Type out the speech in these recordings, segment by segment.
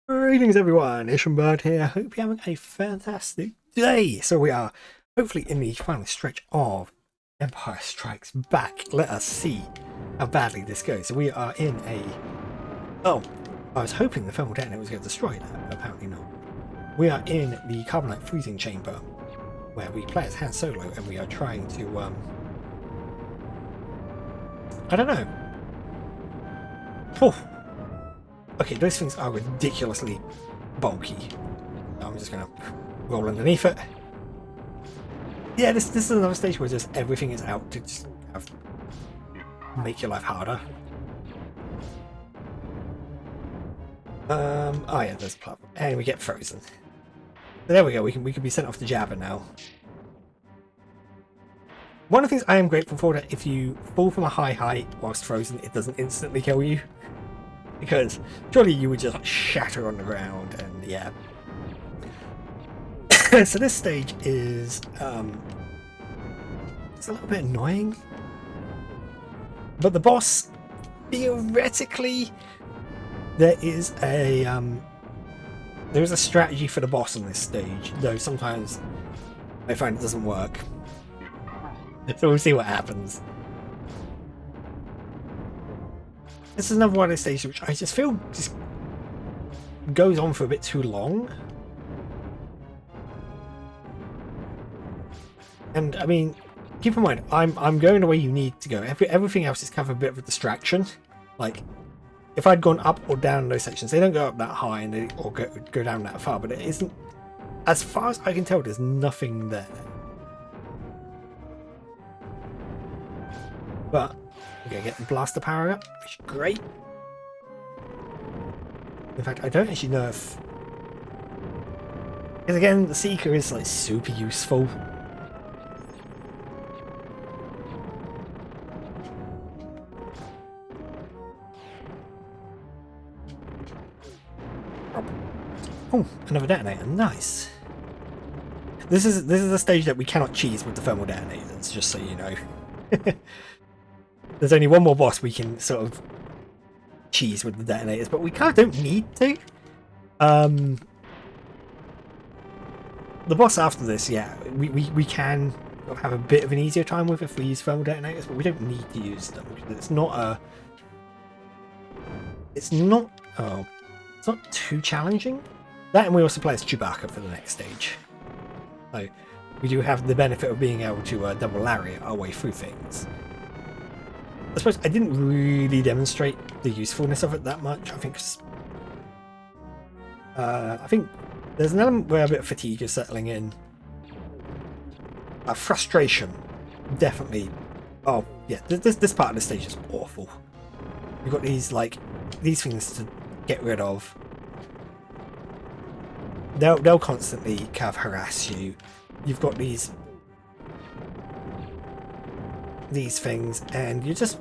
Greetings everyone, Ishambird here. Hope you're having a fantastic day. So we are hopefully in the final stretch of Empire Strikes Back. Let us see how badly this goes. So we are in a... Oh, I was hoping the thermal detonator was going to destroy that, but apparently not. We are in the carbonite freezing chamber, where we play as Han Solo and we are trying to, I don't know. Oh. Okay, those things are ridiculously bulky. I'm just gonna roll underneath it. Yeah, this is another stage where just everything is out to just make your life harder. Oh yeah, there's a platform. And we get frozen. So there we go, we can be sent off to Jabba now. One of the things I am grateful for, that if you fall from a high height whilst frozen, it doesn't instantly kill you. Because surely you would just shatter on the ground, and yeah. So this stage is it's a little bit annoying, but the boss, theoretically, there is a strategy for the boss on this stage, though sometimes I find it doesn't work. So we'll see what happens. This is another one of those stages which I just feel just goes on for a bit too long. And I mean, keep in mind, I'm going the way you need to go. Everything else is kind of a bit of a distraction. Like, if I'd gone up or down those sections, they don't go up that high and or go down that far, but it isn't, as far as I can tell, there's nothing there. But we're going to get the blaster power up, which is great. In fact, I don't actually know if... Because again, the Seeker is like super useful. Oh, another detonator, nice. This is a stage that we cannot cheese with the thermal detonators, just so you know. There's only one more boss we can sort of cheese with the detonators, but we kind of don't need to. The boss after this, yeah, we can have a bit of an easier time with if we use thermal detonators, but we don't need to use them. It's not too challenging. That, and we also play as Chewbacca for the next stage. So we do have the benefit of being able to double Lariat our way through things. I suppose I didn't really demonstrate the usefulness of it that much. I think there's an element where a bit of fatigue is settling in. Frustration, definitely. Oh yeah, this part of the stage is awful. You've got these things to get rid of. They'll constantly kind of harass you. You've got these things, and you're just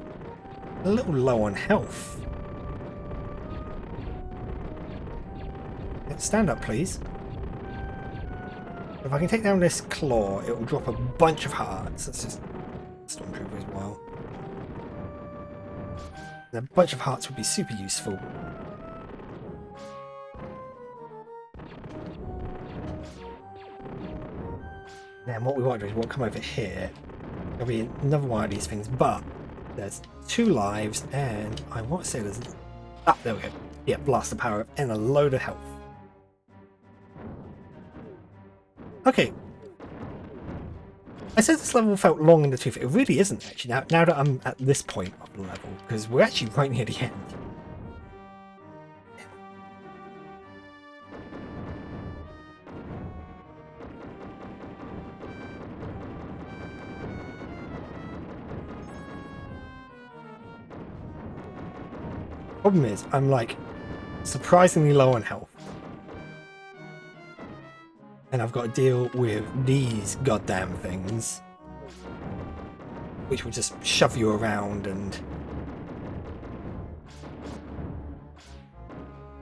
a little low on health. Stand up, please. If I can take down this claw, it will drop a bunch of hearts. That's just Stormtrooper as well. And a bunch of hearts would be super useful. Then what we want to do is we'll come over here. There'll be another one of these things, but there's 2 lives, and I want to say there's... Ah, there we go. Yeah, blaster power up and a load of health. Okay. I said this level felt long in the tooth. It really isn't, actually, now that I'm at this point of the level, because we're actually right near the end. Problem is, I'm like surprisingly low on health. And I've got to deal with these goddamn things, which will just shove you around. And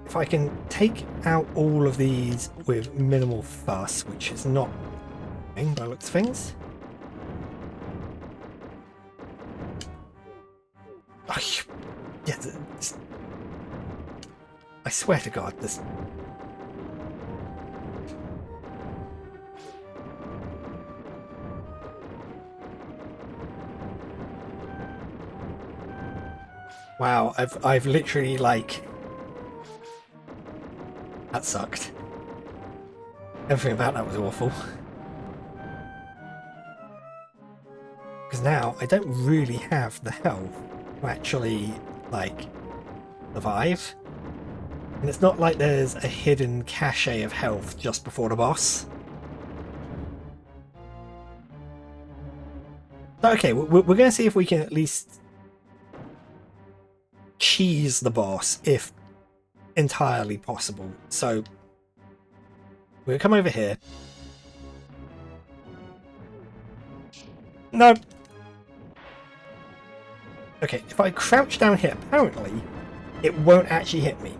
if I can take out all of these with minimal fuss, which is not by the looks of things. Oh, I swear to God, this... Wow, I've literally, like... That sucked. Everything about that was awful. Because now I don't really have the health to actually, like, survive. And it's not like there's a hidden cache of health just before the boss. Okay, we're going to see if we can at least cheese the boss, if entirely possible. So we'll come over here. No. Okay, if I crouch down here, apparently it won't actually hit me.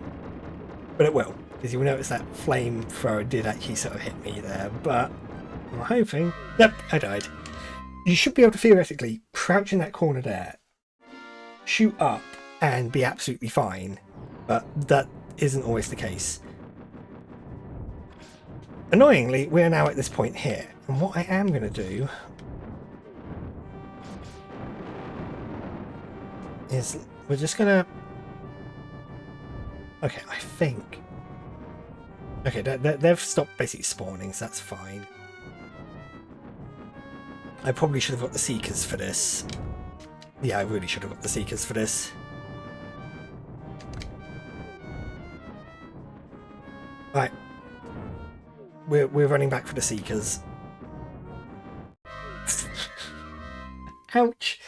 But it will, because you'll notice that flamethrower did actually sort of hit me there. But I'm hoping... Yep, I died. You should be able to theoretically crouch in that corner there, shoot up, and be absolutely fine. But that isn't always the case. Annoyingly, we are now at this point here. And what I am going to do is we're just going to... Okay, I think... Okay, they've stopped basically spawning, so that's fine. I probably should have got the Seekers for this. Yeah, I really should have got the Seekers for this. Right. We're running back for the Seekers. Ouch!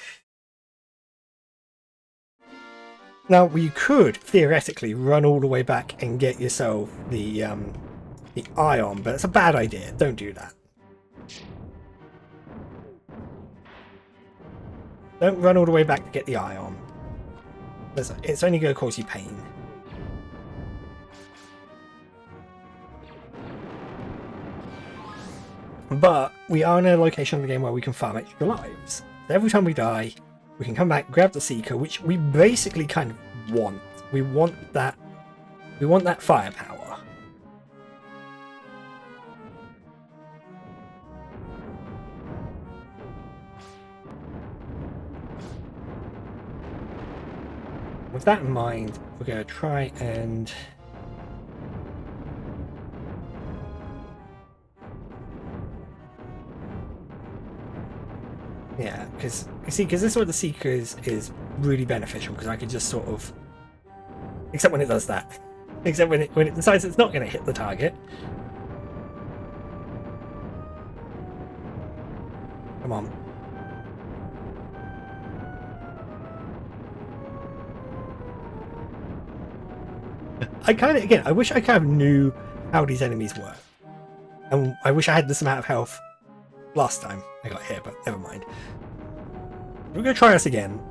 Now, you could theoretically run all the way back and get yourself the ion, but it's a bad idea. Don't do that. Don't run all the way back to get the ion. It's only going to cause you pain. But we are in a location of the game where we can farm extra lives. So every time we die, we can come back, grab the Seeker, which we basically kind of want. We want that firepower. With that in mind, we're going to try and... Yeah, because you see, because this is where the Seeker is really beneficial, because I could just sort of, except when it does that, except when it decides it's not going to hit the target. Come on. I wish I kind of knew how these enemies work, and I wish I had this amount of health last time I got here, but never mind. We're going to try this again.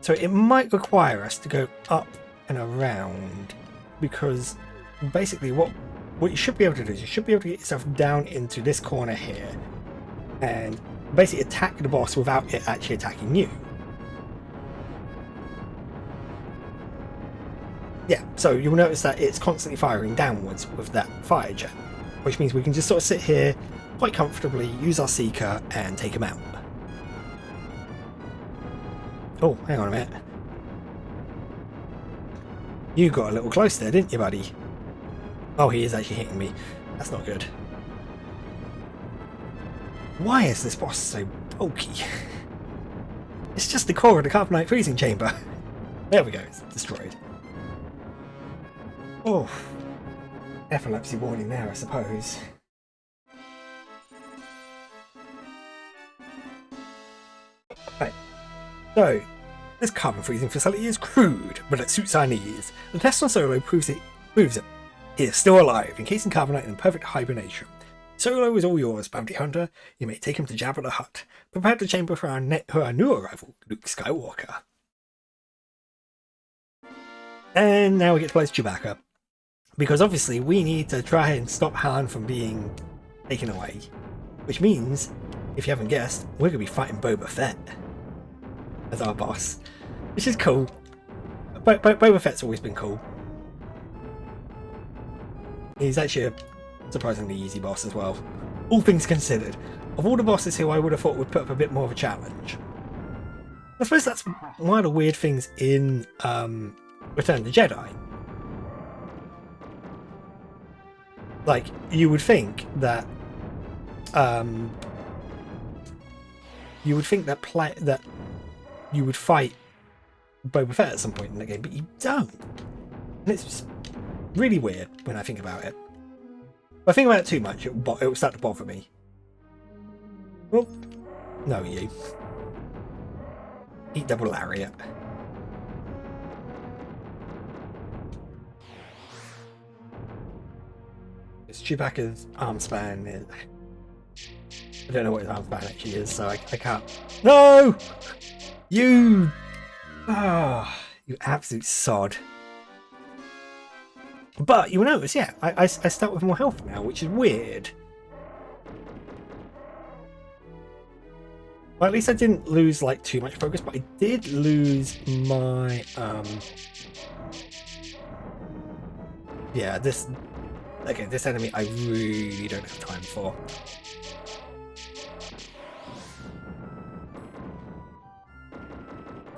So it might require us to go up and around, because basically what you should be able to do is you should be able to get yourself down into this corner here and basically attack the boss without it actually attacking you. Yeah, so you'll notice that it's constantly firing downwards with that fire jet, which means we can just sort of sit here quite comfortably, use our Seeker, and take him out. Oh, hang on a minute. You got a little close there, didn't you, buddy? Oh, he is actually hitting me. That's not good. Why is this boss so bulky? It's just the core of the carbonite freezing chamber. There we go, it's destroyed. Oh, epilepsy warning there, I suppose. Right, so this carbon freezing facility is crude, but it suits our needs. The test on Solo proves it. He is still alive, encasing carbonite in perfect hibernation. Solo is all yours, bounty hunter. You may take him to Jabba the Hutt. Prepare the chamber for our new arrival, Luke Skywalker. And now we get to play as Chewbacca. Because obviously we need to try and stop Han from being taken away. Which means if you haven't guessed, we're going to be fighting Boba Fett as our boss, which is cool. Boba Fett's always been cool. He's actually a surprisingly easy boss as well, all things considered. Of all the bosses who I would have thought would put up a bit more of a challenge. I suppose that's one of the weird things in Return of the Jedi. Like, you would think that that you would fight Boba Fett at some point in the game, but you don't. And it's just really weird when I think about it. If I think about it too much, it will start to bother me. Well, no, you. Eat double Lariat. It's Chewbacca's arm span. I don't know what his arm span actually is, so I can't. No! You! Ah, you absolute sod. But you'll notice, yeah, I start with more health now, which is weird. Well, at least I didn't lose like too much focus, but I did lose my yeah, this enemy I really don't have time for.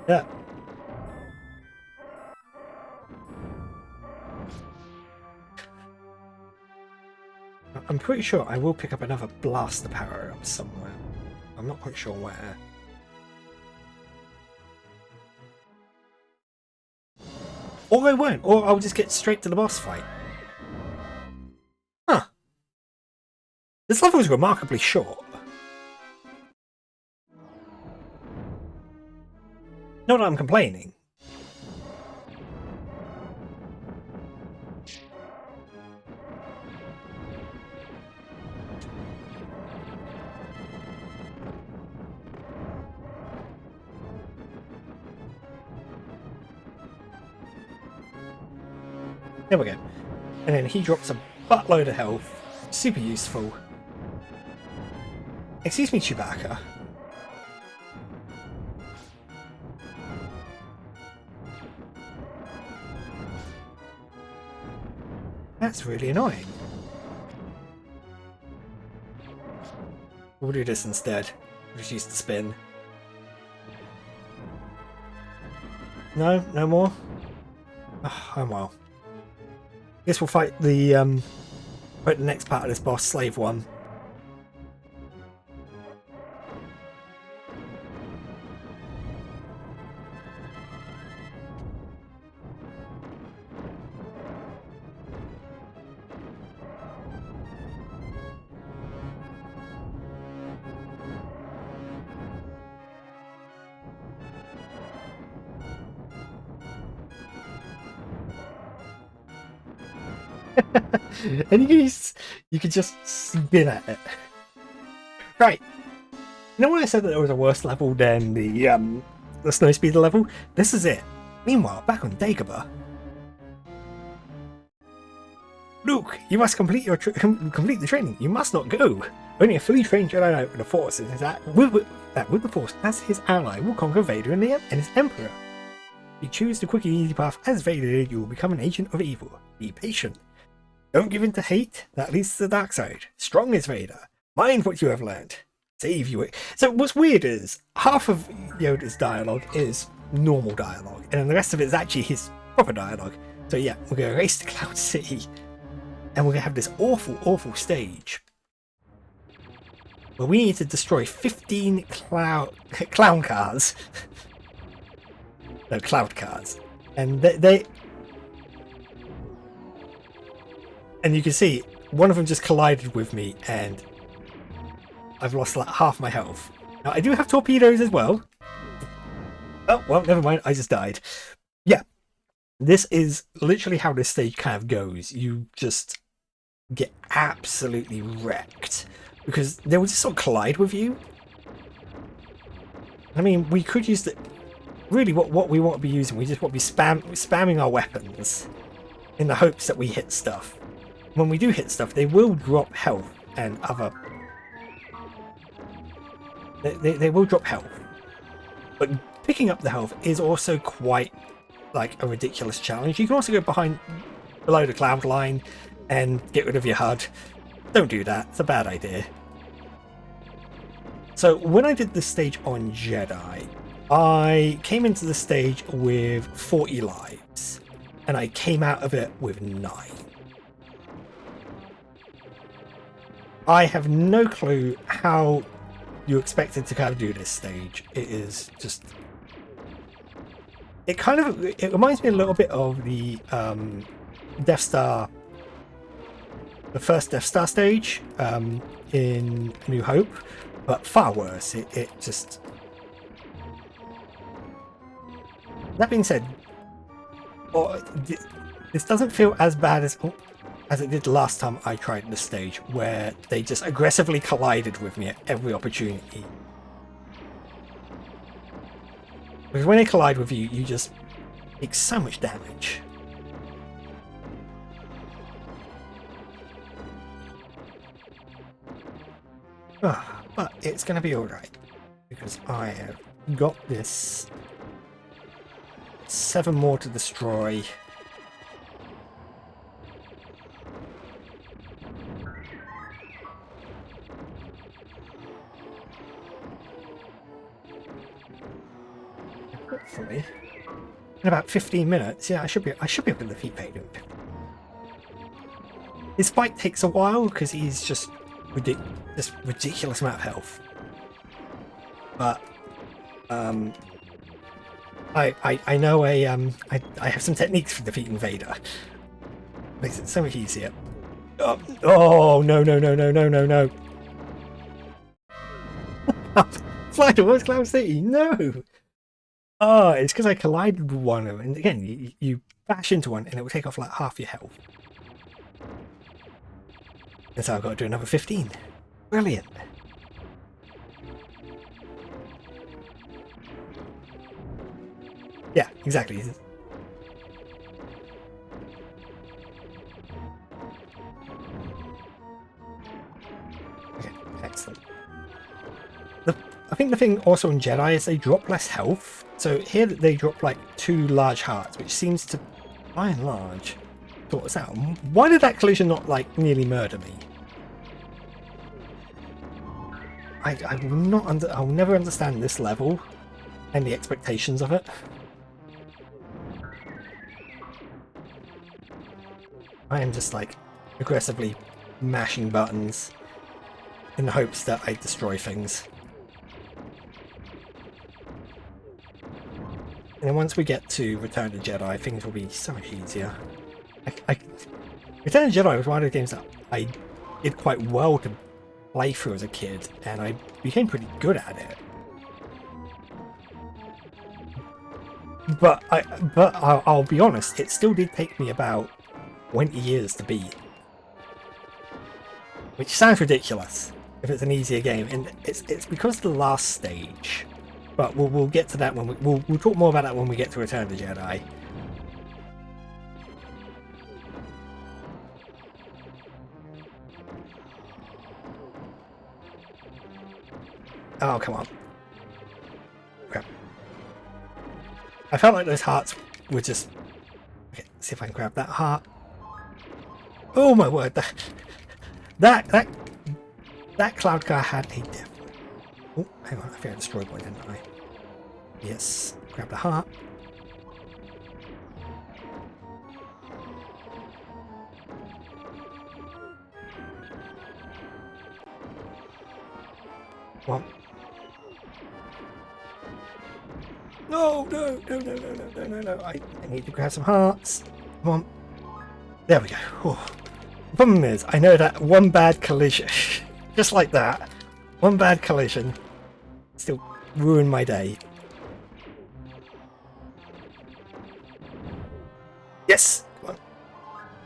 Yeah. I'm pretty sure I will pick up another blaster power up somewhere. I'm not quite sure where. Or I won't, or I'll just get straight to the boss fight. Huh. This level is remarkably short. Not that I'm complaining. There we go. And then he drops a buttload of health. Super useful. Excuse me, Chewbacca. That's really annoying. We'll do this instead. Just use the spin. No? No more? Oh well. Guess we'll fight the next part of this boss, Slave 1. And you can just spin at it. Right. You know when I said that there was a worse level than the Snowspeeder level? This is it. Meanwhile, back on Dagobah. Luke, you must complete the training. You must not go. Only a fully trained Jedi Knight with the Force with the Force as his ally will conquer Vader and his Emperor. If you choose the quick and easy path as Vader, you will become an agent of evil. Be patient. Don't give in to hate, that leads to the dark side. Strong is Vader. Mind what you have learned. Save you. So what's weird is, half of Yoda's dialogue is normal dialogue, and then the rest of it is actually his proper dialogue. So yeah, we're going to race to Cloud City, and we're going to have this awful, awful stage where we need to destroy 15 clown cars. No, cloud cars. And and you can see, one of them just collided with me, and I've lost like half my health. Now, I do have torpedoes as well. Oh, well, never mind, I just died. Yeah, this is literally how this stage kind of goes. You just get absolutely wrecked, because they will just sort of collide with you. I mean, we could use the... Really, what we want to be using, we just want to be spamming our weapons in the hopes that we hit stuff. When we do hit stuff, they will drop health and other They will drop health, but picking up the health is also quite like a ridiculous challenge. You can also go below the cloud line and get rid of your HUD. Don't do that, it's a bad idea. So when I did this stage on Jedi, I came into the stage with 40 lives and I came out of it with 9. I have no clue how you expected to kind of do this stage. It is just, it reminds me a little bit of the Death Star, the first Death Star stage in New Hope, but far worse. It just, that being said, this doesn't feel as bad as it did last time I tried this stage, where they just aggressively collided with me at every opportunity. Because when they collide with you, you just take so much damage. But it's going to be alright, because I have got this 7 more to destroy. Hopefully, in about 15 minutes, yeah, I should be able to defeat Vader. His fight takes a while because he's just this ridiculous amount of health. But I know I have some techniques for defeating Vader. Makes it so much easier. Oh no no no no no no no! Fly towards Cloud City, no! Oh, it's because I collided with one of them. And again, you bash into one and it will take off like half your health. And so I've got to do another 15. Brilliant. Yeah, exactly. Okay, excellent. I think the thing also in Jedi is they drop less health. So here they drop like 2 large hearts, which seems to, by and large, sort us out. Why did that collision not like nearly murder me? I will not I'll never understand this level and the expectations of it. I am just like aggressively mashing buttons in the hopes that I destroy things. And then once we get to Return to Jedi, things will be so much easier. Return to Jedi was one of the games that I did quite well to play through as a kid, and I became pretty good at it. But I'll be honest, it still did take me about 20 years to beat. Which sounds ridiculous if it's an easier game, and it's because of the last stage. But we'll get to that when we'll talk more about that when we get to Return to Jedi. Oh, come on. Okay. I felt like those hearts were just... Okay, let's see if I can grab that heart. Oh my word, that cloud car had a different... Oh, hang on, I think I destroyed one, didn't I? Yes, grab the heart. One. No, no, no, no, no, no, no, no, no. I need to grab some hearts. Come on. There we go. Oh. The problem is, I know that one bad collision, just like that, one bad collision still ruined my day. Yes!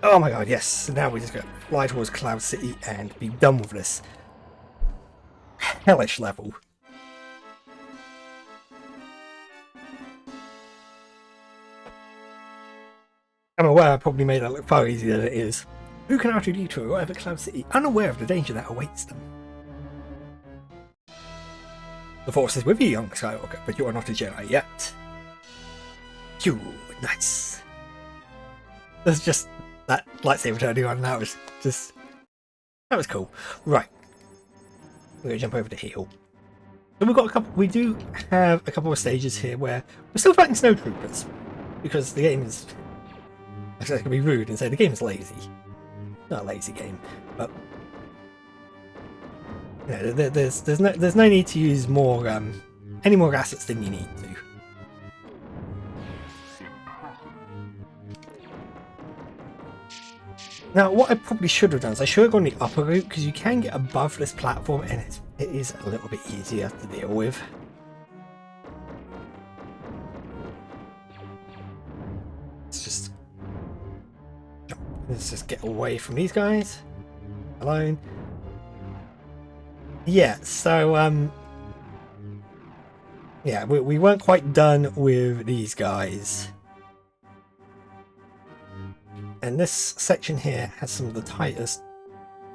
Oh my god, yes. So now we just got to fly towards Cloud City and be done with this hellish level. I'm aware I probably made that look far easier than it is. Who can R2D2 to arrive at Cloud City unaware of the danger that awaits them? The Force is with you, young Skywalker, but you are not a Jedi yet. Phew, nice. There's just that lightsaber turning on, and that was cool. Right. We're gonna jump over to heal. So we do have a couple of stages here where we're still fighting snowtroopers. Because the game is, actually, I can be rude and say the game is lazy. Not a lazy game, but you know, there's no need to use more any more assets than you need to. Now, what I probably should have done is I should have gone the upper route, because you can get above this platform and it is a little bit easier to deal with. Let's just get away from these guys. Alone. Yeah, so yeah, we weren't quite done with these guys. And this section here has some of the tightest,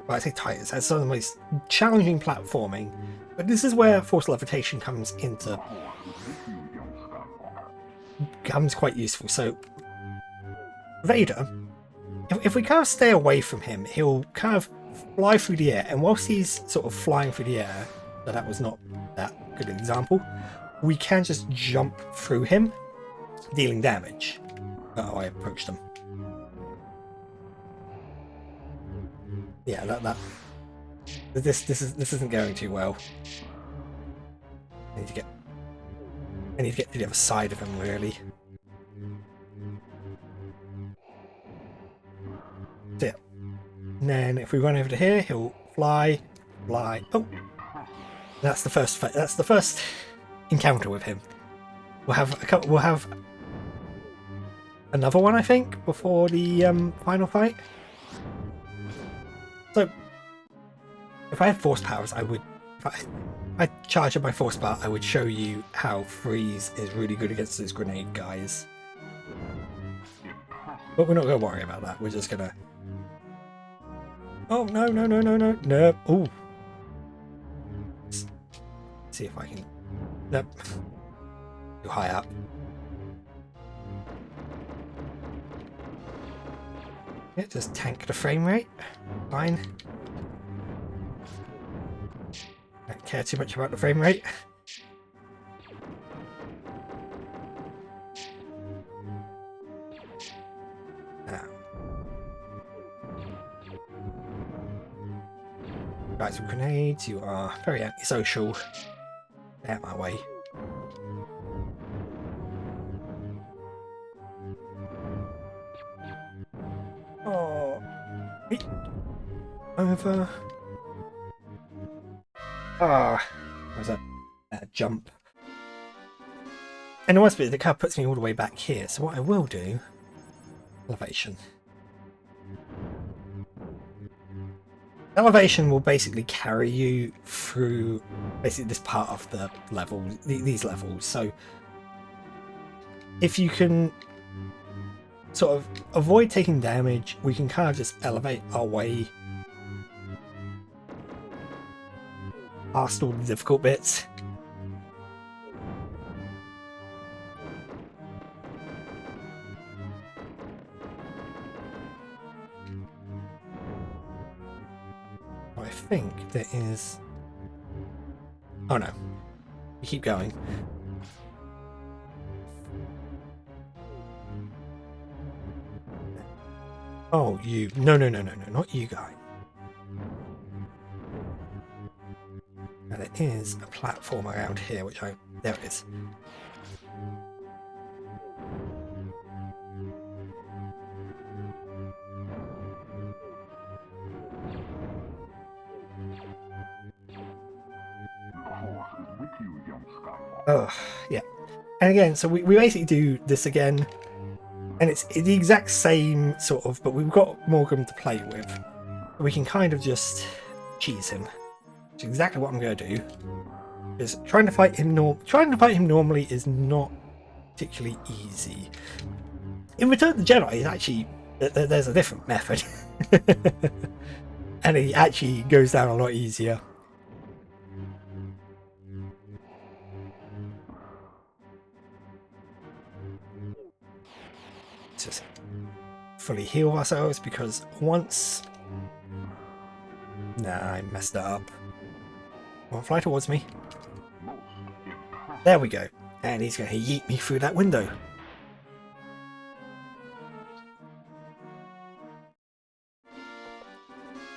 well, I say tightest, has some of the most challenging platforming. But this is where Force Levitation comes quite useful. So Vader, if we kind of stay away from him, he'll kind of fly through the air, and whilst he's sort of flying through the air, so that was not that good an example, we can just jump through him, dealing damage. Oh, I approached him. Yeah, this isn't going too well. I need to get to the other side of him, really. So yeah. And then if we run over to here, he'll fly. Oh, that's the first encounter with him. We'll have another one, I think, before the final fight. So if I had force powers, if I charge up my force power, I would show you how freeze is really good against those grenade guys. But we're not going to worry about that. We're just going to... Oh, no. Ooh. Let's see if I can... Nope. Too high up. Yeah, just tank the frame rate. Fine. Don't care too much about the frame rate. Right, some grenades. You are very antisocial. Get out my way. Oh, over. Ah, was that jump? And the worst bit, the car puts me all the way back here. So what I will do, elevation. Elevation will basically carry you through basically this part of the level, these levels. So if you can sort of avoid taking damage, we can kind of just elevate our way past all the difficult bits. I think there is... Oh no. You keep going. Oh, you... No, not you guy. Now there is a platform around here, which I... There it is. Oh, yeah. And again, so we basically do this again, and it's the exact same sort of, but we've got Morgan to play with. We can kind of just cheese him. Which is exactly what I'm going to do. Is trying to fight him normally is not particularly easy. In Return of the Jedi, actually there's a different method, and it actually goes down a lot easier. Just fully heal ourselves, because once... Nah, I messed that up. Come on, fly towards me. There we go. And he's going to yeet me through that window.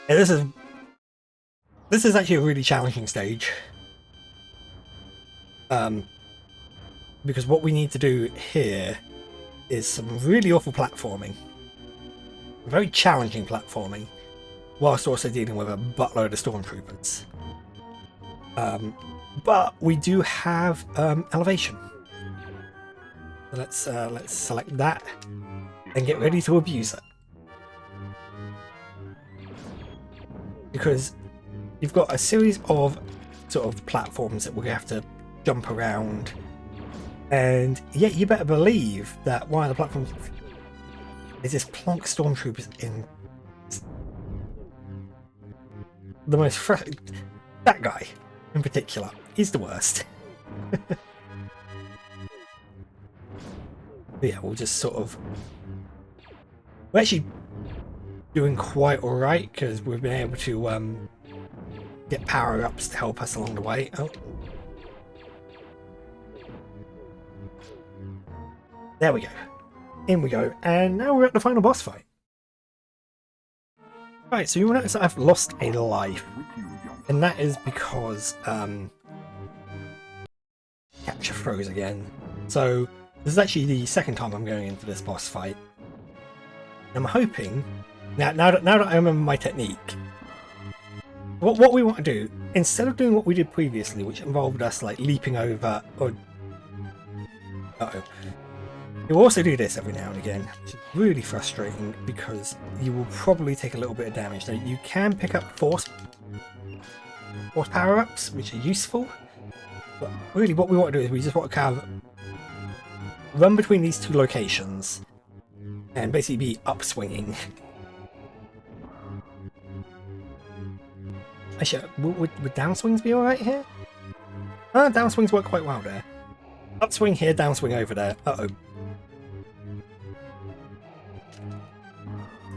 Yeah, this is actually a really challenging stage. Because what we need to do here is some really awful platforming. Very challenging platforming, whilst also dealing with a buttload of stormtroopers. But we do have elevation. So let's select that and get ready to abuse it. Because you've got a series of sort of platforms that we're going to have to jump around, and yeah, you better believe that one of the platforms is this plonk stormtroopers in the most that guy in particular. He's the worst. But yeah, we'll just sort of... We're actually doing quite alright, because we've been able to get power-ups to help us along the way. Oh. There we go. In we go. And now we're at the final boss fight. Right, so you will notice that I've lost a life. And that is because capture froze again. So this is actually the second time I'm going into this boss fight. I'm hoping, now that I remember my technique, what we want to do, instead of doing what we did previously, which involved us like leaping over, or you'll also do this every now and again, which is really frustrating because you will probably take a little bit of damage. Now you can pick up force power-ups, which are useful, but really what we want to do is we just want to kind of run between these two locations and basically be upswinging. Actually, would downswings be alright here? Downswings work quite well there. Upswing here, downswing over there. Uh-oh.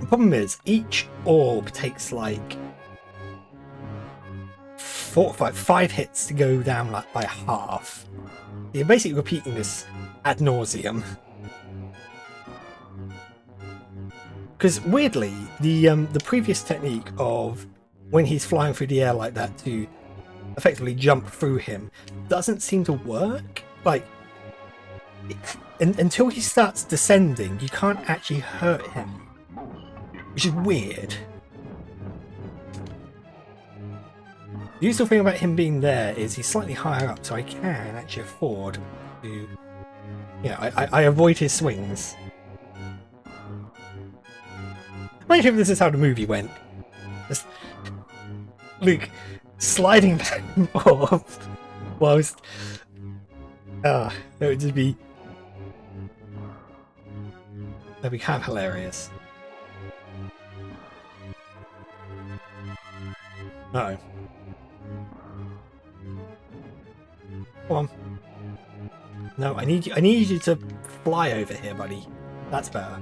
The problem is, each orb takes like 5 hits to go down like by half. You're basically repeating this ad nauseum. Because weirdly, the previous technique of when he's flying through the air like that to effectively jump through him doesn't seem to work. Like, until he starts descending, you can't actually hurt him, which is weird. The useful thing about him being there is he's slightly higher up, so I can actually afford to... I avoid his swings. Imagine if this is how the movie went. Just Luke sliding back and forth whilst... it would just be... That'd be kind of hilarious. Uh-oh. Come on. No, I need you to fly over here, buddy. That's better.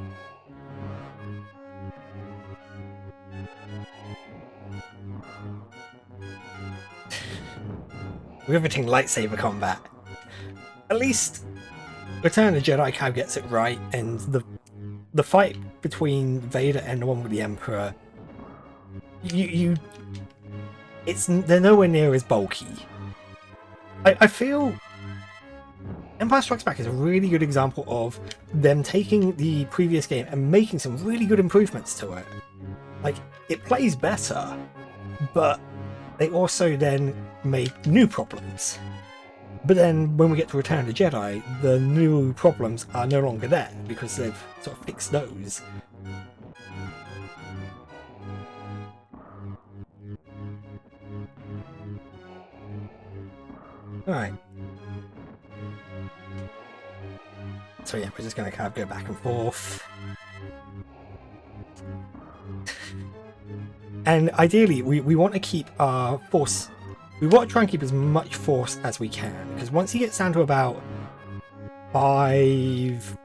Riveting lightsaber combat. At least Return of the Jedi kind of gets it right, and the fight between Vader and the one with the Emperor, they're nowhere near as bulky. I feel Empire Strikes Back is a really good example of them taking the previous game and making some really good improvements to it. Like, it plays better, but they also then made new problems. But then when we get to Return of the Jedi, the new problems are no longer there because they've sort of fixed those. Alright. So yeah, we're just going to kind of go back and forth. And ideally, we want to keep our force... We want to try and keep as much force as we can, because once he gets down to about 5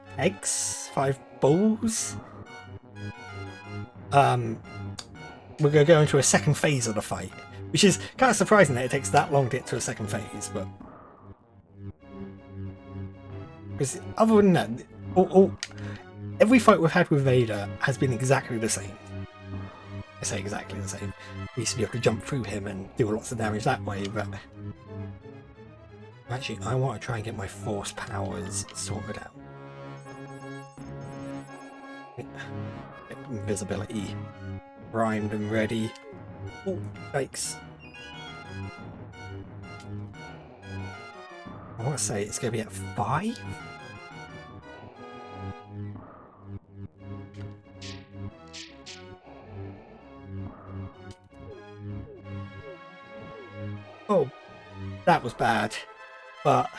balls, we're going to go into a second phase of the fight, which is kind of surprising that it takes that long to get to a second phase, but because other than that, every fight we've had with Vader has been exactly the same. I say exactly the same. We used to be able to jump through him and do lots of damage that way, but actually I want to try and get my force powers sorted out. Invisibility primed and ready. Oh, yikes. I want to say it's going to be at 5? Oh, that was bad. But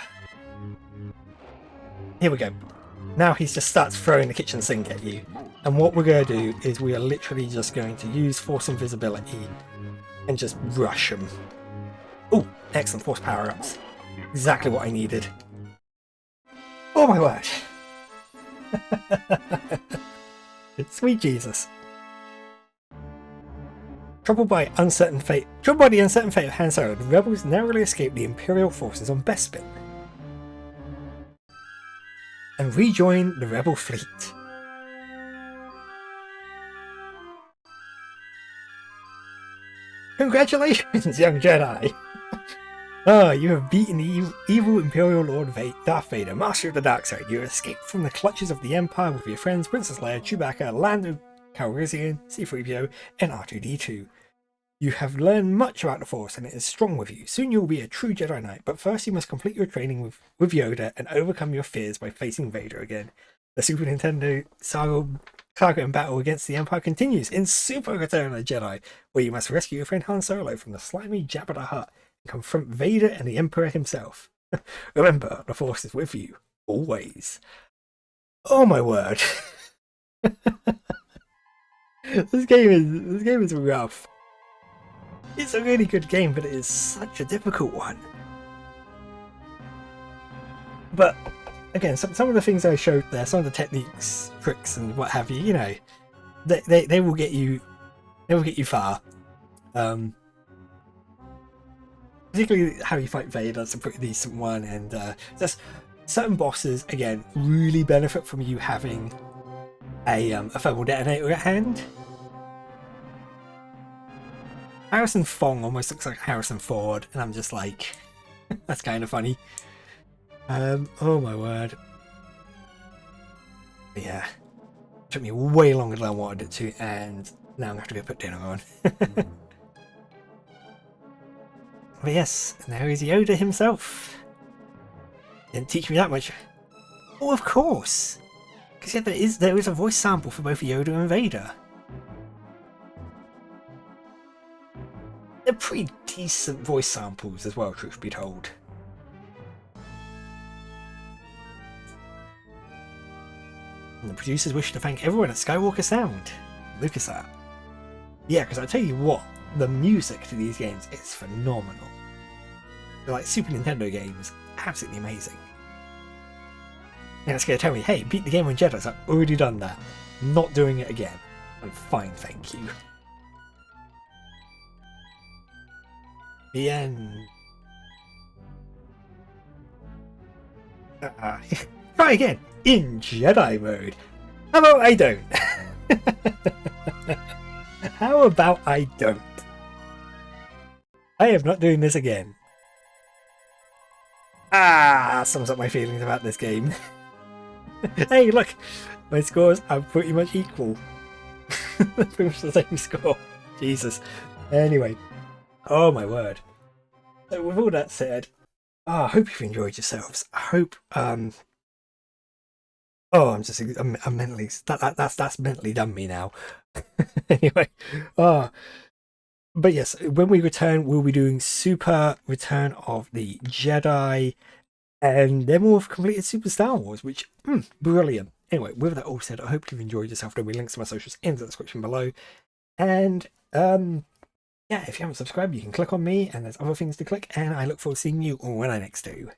here we go. Now he just starts throwing the kitchen sink at you. And what we're going to do is we are literally just going to use force invisibility and just rush him. Oh, excellent force power-ups. Exactly what I needed. Oh my word. Sweet Jesus. Troubled by the uncertain fate of Han Solo, the rebels narrowly escape the Imperial forces on Bespin and rejoin the rebel fleet. Congratulations, young Jedi! You have beaten the evil Imperial Lord Darth Vader, Master of the Dark Side. You have escaped from the clutches of the Empire with your friends Princess Leia, Chewbacca, Lando Calrissian, C-3PO, and R2-D2. You have learned much about the Force, and it is strong with you. Soon you will be a true Jedi Knight, but first you must complete your training with Yoda and overcome your fears by facing Vader again. The Super Nintendo saga and battle against the Empire continues in Super Return of the Jedi, where you must rescue your friend Han Solo from the slimy Jabba the Hutt and confront Vader and the Emperor himself. Remember, the Force is with you, always. Oh my word. This game is rough. It's a really good game, but it is such a difficult one. But again, some of the things I showed there, some of the techniques, tricks, and what have you, you know, they will get you, far. Particularly how you fight Vader, that's a pretty decent one, and just certain bosses again really benefit from you having a thermal detonator at hand. Harrison Fong almost looks like Harrison Ford, and I'm just like, that's kind of funny. Oh my word. But yeah, it took me way longer than I wanted it to, and now I'm going to have to go put dinner on. But yes, there is Yoda himself. Didn't teach me that much. Oh, of course! Because yeah, there is a voice sample for both Yoda and Vader. They're pretty decent voice samples as well, truth be told. And the producers wish to thank everyone at Skywalker Sound, LucasArts. Yeah, because I tell you what, the music to these games is phenomenal. They're like Super Nintendo games, absolutely amazing. Now it's going to tell me, hey, beat the game on Jedi, so I've already done that. I'm not doing it again. I'm fine, thank you. The end. Try again in Jedi mode. How about I don't? How about I don't? I am not doing this again. Sums up my feelings about this game. Hey, look, my scores are pretty much equal. Pretty much the same score. Jesus. Anyway. Oh my word. So with all that said, I hope you've enjoyed yourselves. I hope I'm mentally that's mentally done me now. Anyway. But yes, when we return, we'll be doing Super Return of the Jedi, and then we'll have completed Super Star Wars, which brilliant. Anyway, with that all said, I hope you've enjoyed yourself. There'll be links to my socials in the description below, and yeah, if you haven't subscribed, you can click on me, and there's other things to click, and I look forward to seeing you when I next do.